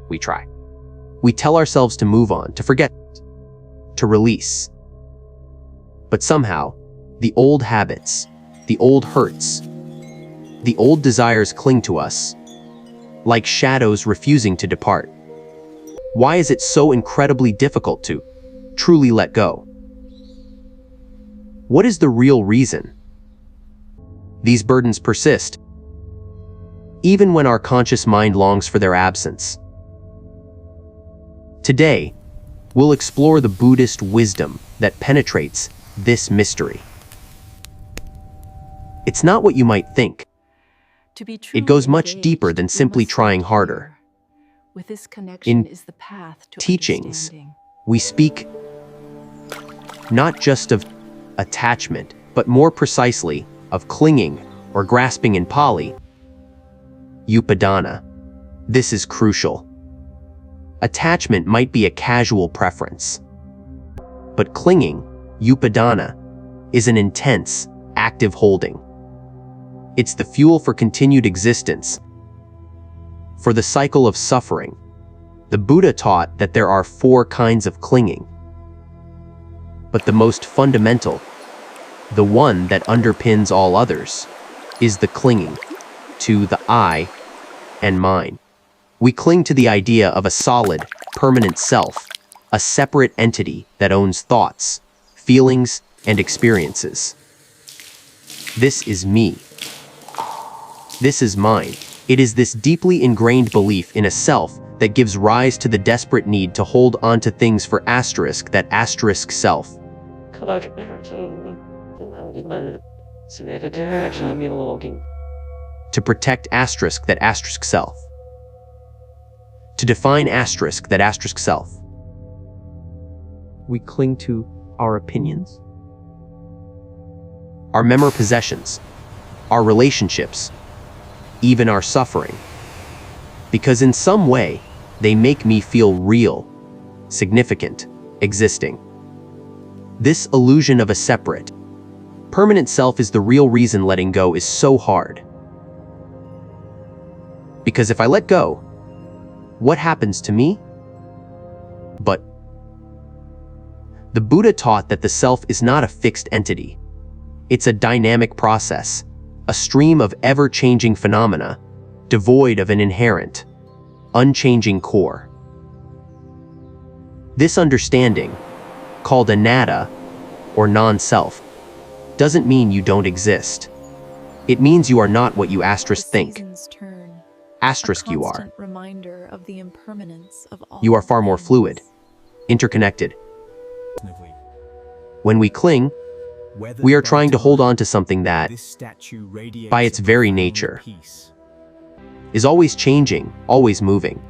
We try. We tell ourselves to move on, to forget, to release. But somehow, the old habits, the old hurts, the old desires cling to us, like shadows refusing to depart. Why is it so incredibly difficult to truly let go? What is the real reason? These burdens persist, even when our conscious mind longs for their absence. Today, we'll explore the Buddhist wisdom that penetrates this mystery. It's not what you might think. It goes much deeper than simply trying harder. With this connection In is the path to teachings, understanding. we speak not just of attachment, but more precisely of clinging or grasping in Pali, upadana. This is crucial. Attachment might be a casual preference, but clinging, upadana, is an intense, active holding. It's the fuel for continued existence. For the cycle of suffering, the Buddha taught that there are 4 kinds of clinging. But the most fundamental, the one that underpins all others, is the clinging to the I and mine. We cling to the idea of a solid, permanent self, a separate entity that owns thoughts, feelings, and experiences. This is me. This is mine. It is this deeply ingrained belief in a self that gives rise to the desperate need to hold on to things for that self. To protect that self. To define that self. We cling to our opinions, our memorable possessions, our relationships, even our suffering, because in some way, they make me feel real, significant, existing. This illusion of a separate, permanent self is the real reason letting go is so hard. Because if I let go, what happens to me? But the Buddha taught that the self is not a fixed entity. It's a dynamic process, a stream of ever-changing phenomena, devoid of an inherent, unchanging core. This understanding, called anatta, or non-self, doesn't mean you don't exist. It means you are not what you think. You are. Reminder of the impermanence of all You are far more fluid, interconnected. When we cling, we are trying to hold on to something that, by its very nature, is always changing, always moving.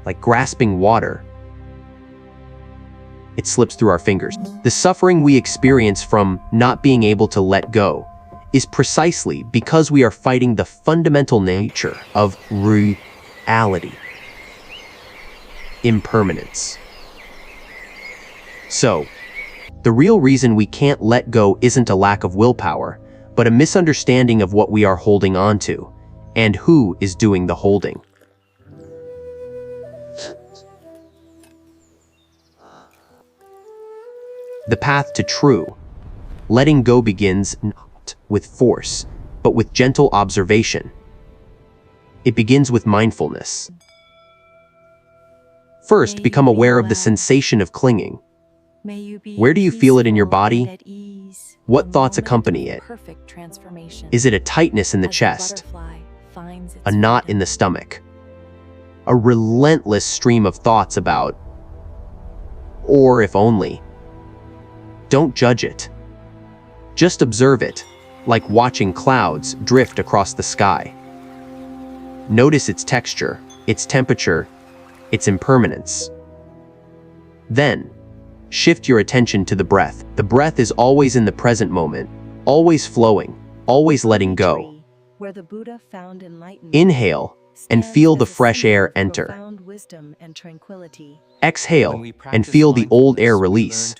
Like grasping water, it slips through our fingers. The suffering we experience from not being able to let go is precisely because we are fighting the fundamental nature of reality, impermanence. So, the real reason we can't let go isn't a lack of willpower, but a misunderstanding of what we are holding on to, and who is doing the holding. The path to true letting go begins not with force, but with gentle observation. It begins with mindfulness. First, become aware of the sensation of clinging. Where do you feel it in your body? What thoughts accompany it? Is it a tightness in the chest? A knot in the stomach? A relentless stream of thoughts about, or if only? Don't judge it. Just observe it, like watching clouds drift across the sky. Notice its texture, its temperature, its impermanence. Then, shift your attention to the breath. The breath is always in the present moment, always flowing, always letting go. Where the Buddha found enlightenment. Inhale and feel the fresh air enter. Profound wisdom and tranquility. Exhale and feel the old air release.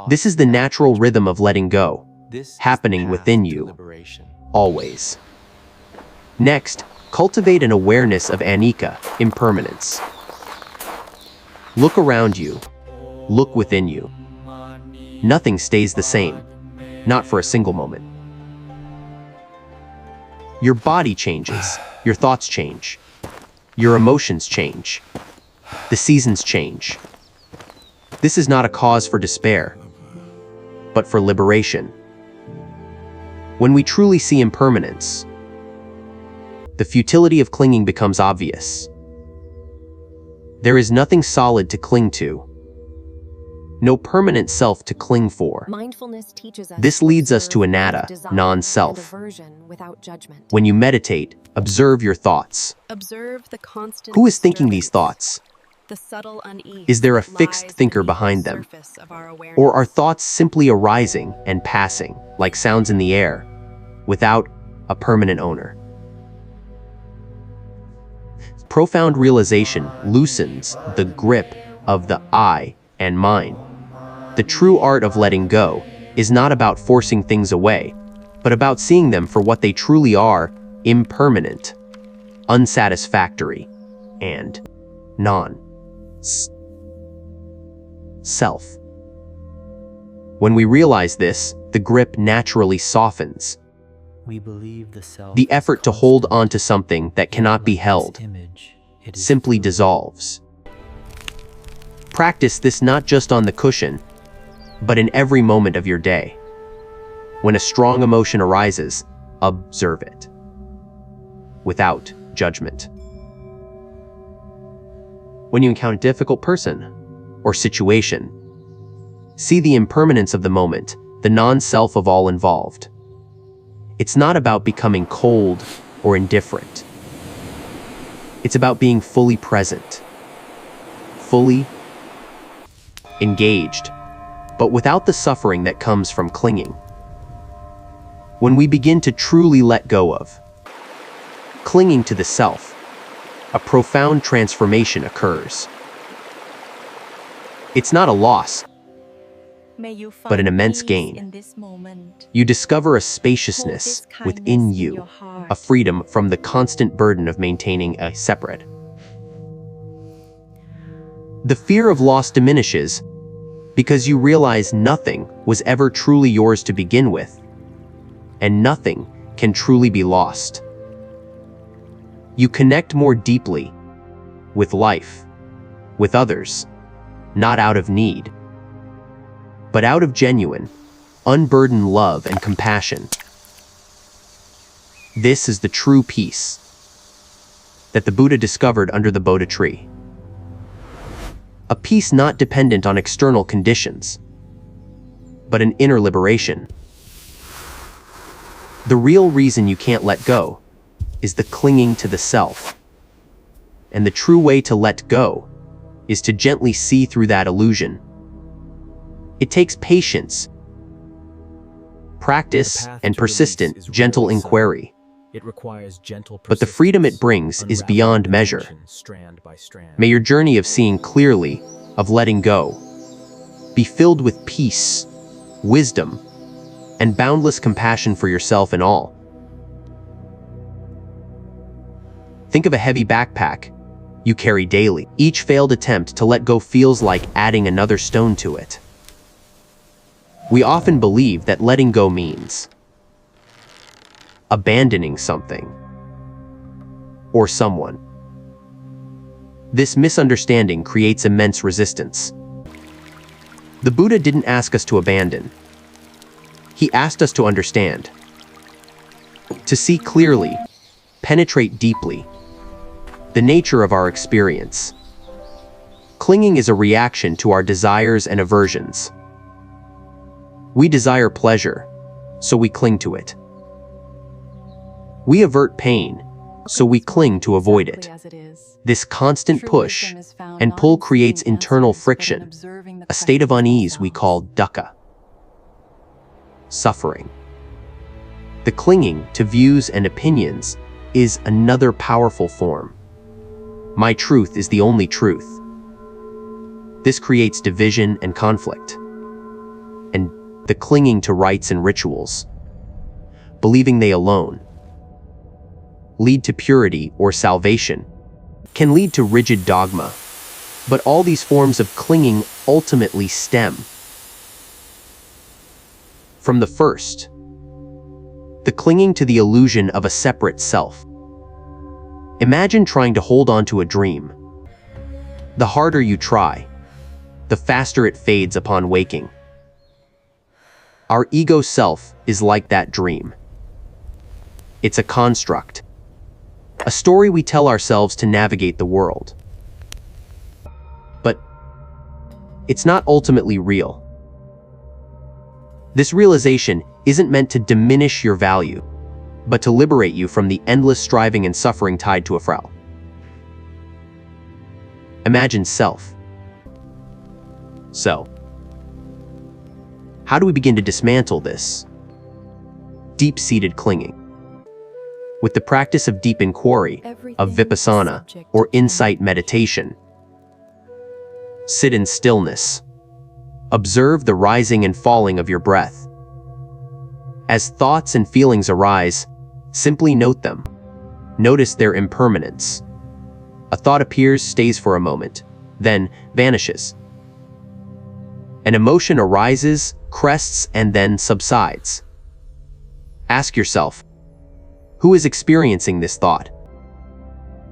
This is the natural rhythm of letting go, happening within you, always. Next, Cultivate an awareness of anicca, impermanence. Look around you. Look within you. Nothing stays the same, not for a single moment. Your body changes, your thoughts change, your emotions change, the seasons change. This is not a cause for despair, but for liberation. When we truly see impermanence, the futility of clinging becomes obvious. There is nothing solid to cling to, no permanent self to cling for. Mindfulness teaches us This leads us to anatta, non-self. without judgment. When you meditate, observe your thoughts. Observe the constant Who is thinking these thoughts? The subtle unease Is there a that fixed lies thinker beneath the behind them? surface of our awareness. Or are thoughts simply arising and passing, like sounds in the air, without a permanent owner? Profound realization loosens the grip of the I and mine. The true art of letting go is not about forcing things away, but about seeing them for what they truly are: impermanent, unsatisfactory, and non-self. When we realize this, the grip naturally softens. We believe the self The effort to is hold constant, on to something that cannot be like its held image, it is simply fluid. dissolves. Practice this not just on the cushion, but in every moment of your day. When a strong emotion arises, observe it, without judgment. When you encounter a difficult person or situation, see the impermanence of the moment, the non-self of all involved. It's not about becoming cold or indifferent. It's about being fully present, fully engaged, but without the suffering that comes from clinging. When we begin to truly let go of clinging to the self, a profound transformation occurs. It's not a loss, May you but an find immense peace gain. in this moment. You discover a Hold spaciousness this kindness within in you, your heart. a freedom from the constant burden of maintaining a separate. The fear of loss diminishes because you realize nothing was ever truly yours to begin with, and nothing can truly be lost. You connect more deeply with life, with others, not out of need, but out of genuine, unburdened love and compassion. This is the true peace that the Buddha discovered under the Bodhi tree. A peace not dependent on external conditions, but an inner liberation. The real reason you can't let go is the clinging to the self. And the true way to let go is to gently see through that illusion. It takes patience, practice, and persistent, gentle inquiry. It requires gentle But the freedom it brings is beyond measure. strand by strand. May your journey of seeing clearly, of letting go, be filled with peace, wisdom, and boundless compassion for yourself and all. Think of a heavy backpack you carry daily. Each failed attempt to let go feels like adding another stone to it. We often believe that letting go means abandoning something or someone. This misunderstanding creates immense resistance. The Buddha didn't ask us to abandon. He asked us to understand, to see clearly, penetrate deeply, the nature of our experience. Clinging is a reaction to our desires and aversions. We desire pleasure, so we cling to it. We avert pain, so we cling to avoid it. This constant push and pull creates internal friction, a state of unease we call dukkha, suffering. The clinging to views and opinions is another powerful form. My truth is the only truth. This creates division and conflict. And the clinging to rites and rituals, believing they alone lead to purity or salvation, can lead to rigid dogma. But all these forms of clinging ultimately stem from the first, the clinging to the illusion of a separate self. Imagine trying to hold on to a dream. The harder you try, the faster it fades upon waking. Our ego self is like that dream. It's a construct, a story we tell ourselves to navigate the world. But it's not ultimately real. This realization isn't meant to diminish your value, but to liberate you from the endless striving and suffering tied to a frau. Imagine self. So, how do we begin to dismantle this deep-seated clinging? With the practice of deep inquiry, of vipassana, or insight meditation. Sit in stillness. Observe the rising and falling of your breath. As thoughts and feelings arise, simply note them. Notice their impermanence. A thought appears, stays for a moment, then vanishes. An emotion arises, crests, and then subsides. Ask yourself, who is experiencing this thought?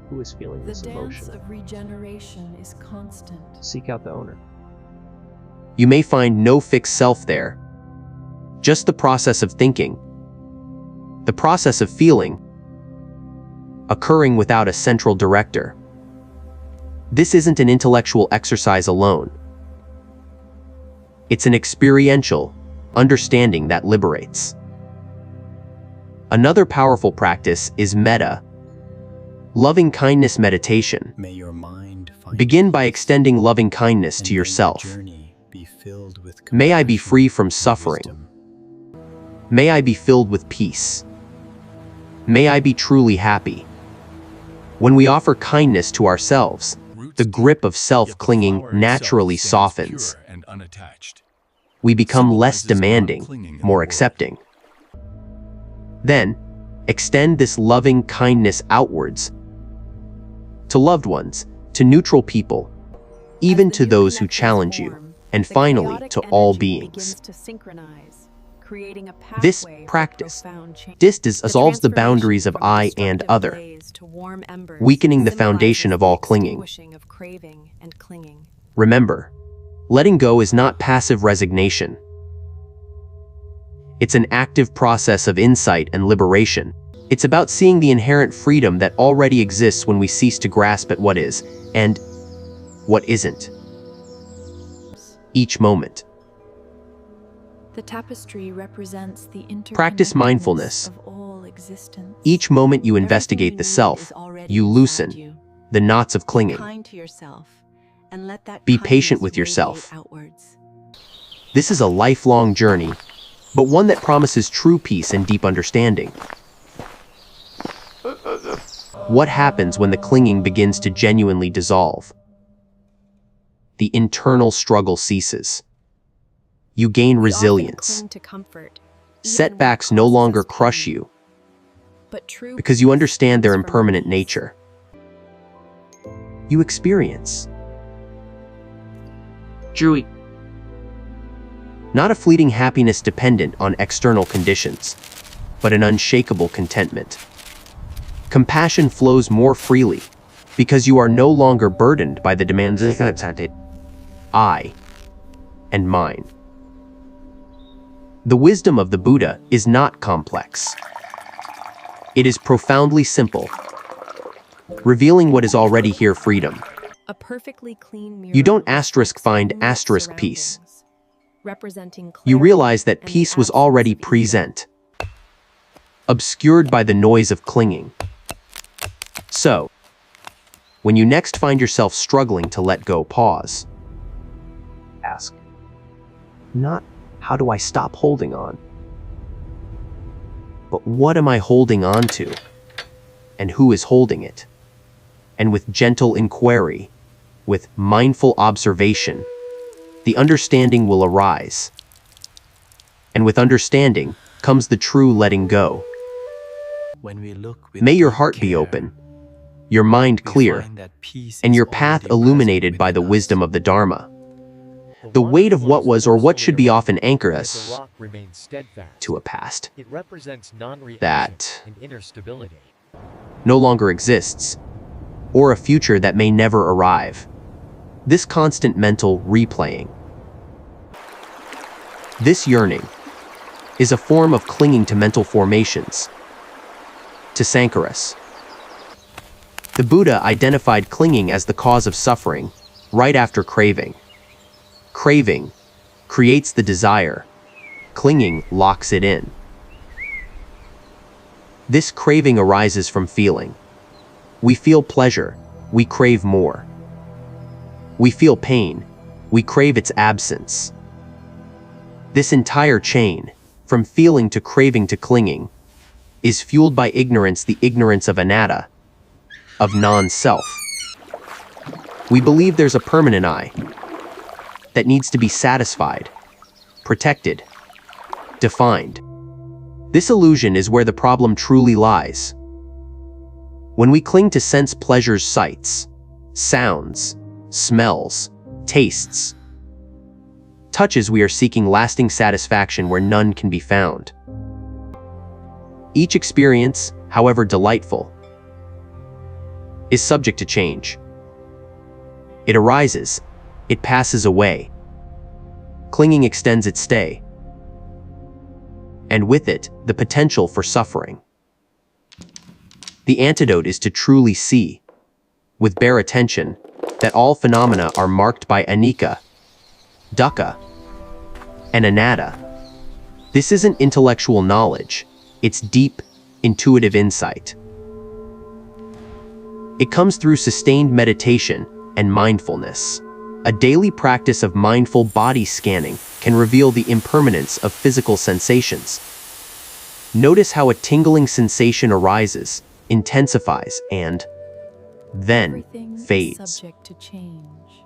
Who is feeling The this dance emotion? of regeneration is constant. Seek out the owner. You may find no fixed self there, just the process of thinking, the process of feeling, occurring without a central director. This isn't an intellectual exercise alone. It's an experiential understanding that liberates. Another powerful practice is metta, loving kindness meditation. May your mind find Begin by peace, extending loving kindness and to may your yourself. journey be filled with May I be compassion free from and suffering. wisdom. May I be filled with peace. May I be truly happy. When we offer kindness to ourselves, the grip of self-clinging naturally softens. We become less demanding, more accepting. Then, extend this loving kindness outwards to loved ones, to neutral people, even to those who challenge you, and finally to all beings. This practice dissolves the boundaries of I and other, weakening the foundation of all clinging. Remember, letting go is not passive resignation. It's an active process of insight and liberation. It's about seeing the inherent freedom that already exists when we cease to grasp at what is and what isn't. Each moment. The tapestry represents the Practice mindfulness. of all existence. Each moment you investigate Everything the you need self, is already you inside loosen you. the knots of clinging. Kind to yourself and let that Be patient kindness with yourself. radiate outwards. This is a lifelong journey, but one that promises true peace and deep understanding. What happens when the clinging begins to genuinely dissolve? The internal struggle ceases. You gain We often resilience. cling to comfort, even when it Setbacks no causes longer us crush pain. you But true because you peace understand their comes from impermanent release. nature. You experience Joey, not a fleeting happiness dependent on external conditions, but an unshakable contentment. Compassion flows more freely because you are no longer burdened by the demands of I and mine. The wisdom of the Buddha is not complex. It is profoundly simple, revealing what is already here: freedom. A perfectly clean mirror You don't asterisk reflects find only its asterisk peace. surroundings, representing You clarity realize that and the peace was absence already of evil. present, obscured by the noise of clinging. So, when you next find yourself struggling to let go, pause. Ask, not how do I stop holding on, but what am I holding on to, and who is holding it? And with gentle inquiry, with mindful observation, the understanding will arise. And with understanding comes the true letting go. When we look with May your deep heart be care, open, your mind we clear, find that peace and is your path already illuminated present by the within us. wisdom of the Dharma. The weight of what was or what should be often anchor us to a past It represents non-reaction that and inner stability. no longer exists, or a future that may never arrive. This constant mental replaying. This yearning is a form of clinging to mental formations, to sankaras. The Buddha identified clinging as the cause of suffering right after craving. Craving creates the desire. Clinging locks it in. This craving arises from feeling. We feel pleasure, we crave more. We feel pain, we crave its absence. This entire chain, from feeling to craving to clinging, is fueled by ignorance, the ignorance of anatta, of non-self. We believe there's a permanent I that needs to be satisfied, protected, defined. This illusion is where the problem truly lies. When we cling to sense pleasures, sights, sounds, smells, tastes, touches, we are seeking lasting satisfaction where none can be found. Each experience, however delightful, is subject to change. It arises, it passes away. Clinging extends its stay, and with it, the potential for suffering. The antidote is to truly see, with bare attention, that all phenomena are marked by anicca, dukkha, and anatta. This isn't intellectual knowledge, it's deep, intuitive insight. It comes through sustained meditation and mindfulness. A daily practice of mindful body scanning can reveal the impermanence of physical sensations. Notice how a tingling sensation arises, intensifies, and then Everything is fades. subject to change.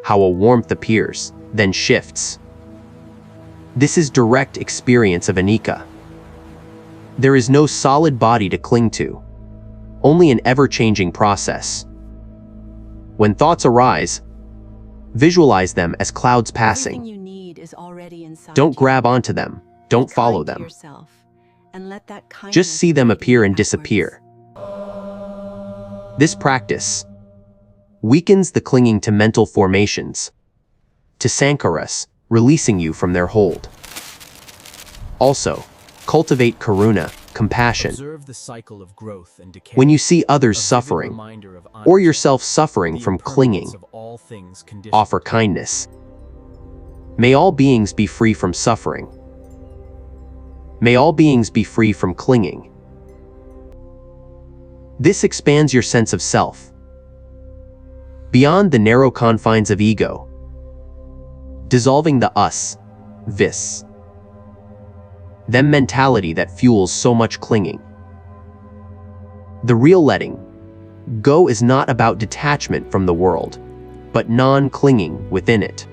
How a warmth appears, then shifts. This is direct experience of anicca. There is no solid body to cling to, only an ever-changing process. When thoughts arise, visualize them as clouds passing. Everything you need is already inside Don't you. grab onto them, don't Be follow kind to them. yourself, and let that Just kindness see them radiate appear and outwards. disappear. This practice weakens the clinging to mental formations, to sankaras, releasing you from their hold. Also, cultivate karuna, compassion. Observe the cycle of growth and decay. When you see others A vivid suffering, reminder of or honesty, yourself suffering the from impermanence clinging, of all things conditioned. offer kindness. May all beings be free from suffering. May all beings be free from clinging. This expands your sense of self, beyond the narrow confines of ego, dissolving the us, vis, them mentality that fuels so much clinging. The real letting go is not about detachment from the world, but non-clinging within it.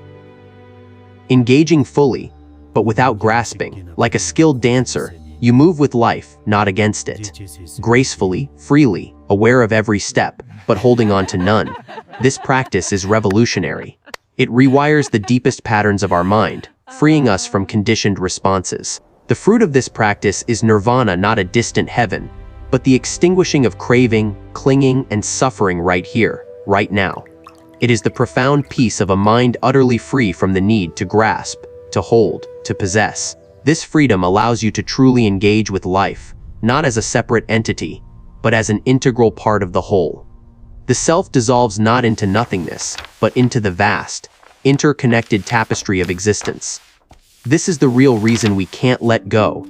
Engaging fully, but without grasping, like a skilled dancer, you move with life, not against it. Gracefully, freely, aware of every step, but holding on to none. This practice is revolutionary. It rewires the deepest patterns of our mind, freeing us from conditioned responses. The fruit of this practice is nirvana, not a distant heaven, but the extinguishing of craving, clinging, and suffering right here, right now. It is the profound peace of a mind utterly free from the need to grasp, to hold, to possess. This freedom allows you to truly engage with life, not as a separate entity, but as an integral part of the whole. The self dissolves not into nothingness, but into the vast, interconnected tapestry of existence. This is the real reason we can't let go,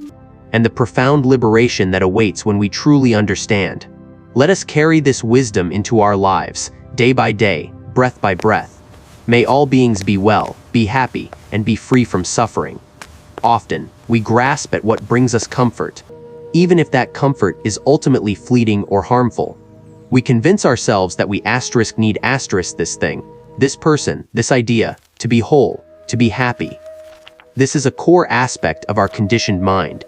and the profound liberation that awaits when we truly understand. Let us carry this wisdom into our lives, day by day, breath by breath. May all beings be well, be happy, and be free from suffering. Often, we grasp at what brings us comfort, even if that comfort is ultimately fleeting or harmful. We convince ourselves that we need this thing, this person, this idea, to be whole, to be happy. This is a core aspect of our conditioned mind.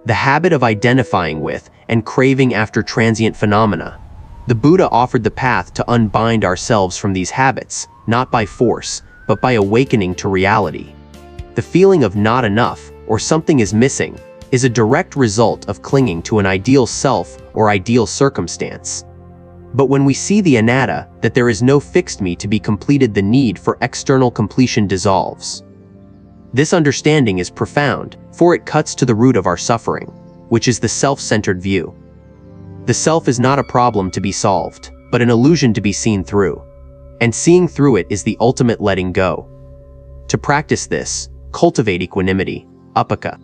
the habit of identifying with and craving after transient phenomena. The Buddha offered the path to unbind ourselves from these habits, not by force, but by awakening to reality. The feeling of not enough, or something is missing, is a direct result of clinging to an ideal self or ideal circumstance. But when we see the anatta, that there is no fixed me to be completed, the need for external completion dissolves. This understanding is profound, for it cuts to the root of our suffering, which is the self-centered view. The self is not a problem to be solved, but an illusion to be seen through. And seeing through it is the ultimate letting go. To practice this, cultivate equanimity, upaka.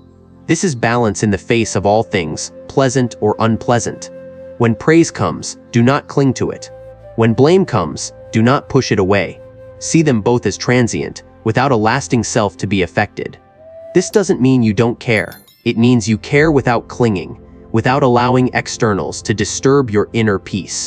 This is balance in the face of all things, pleasant or unpleasant. When praise comes, do not cling to it. When blame comes, do not push it away. See them both as transient, without a lasting self to be affected. This doesn't mean you don't care. It means you care without clinging, without allowing externals to disturb your inner peace.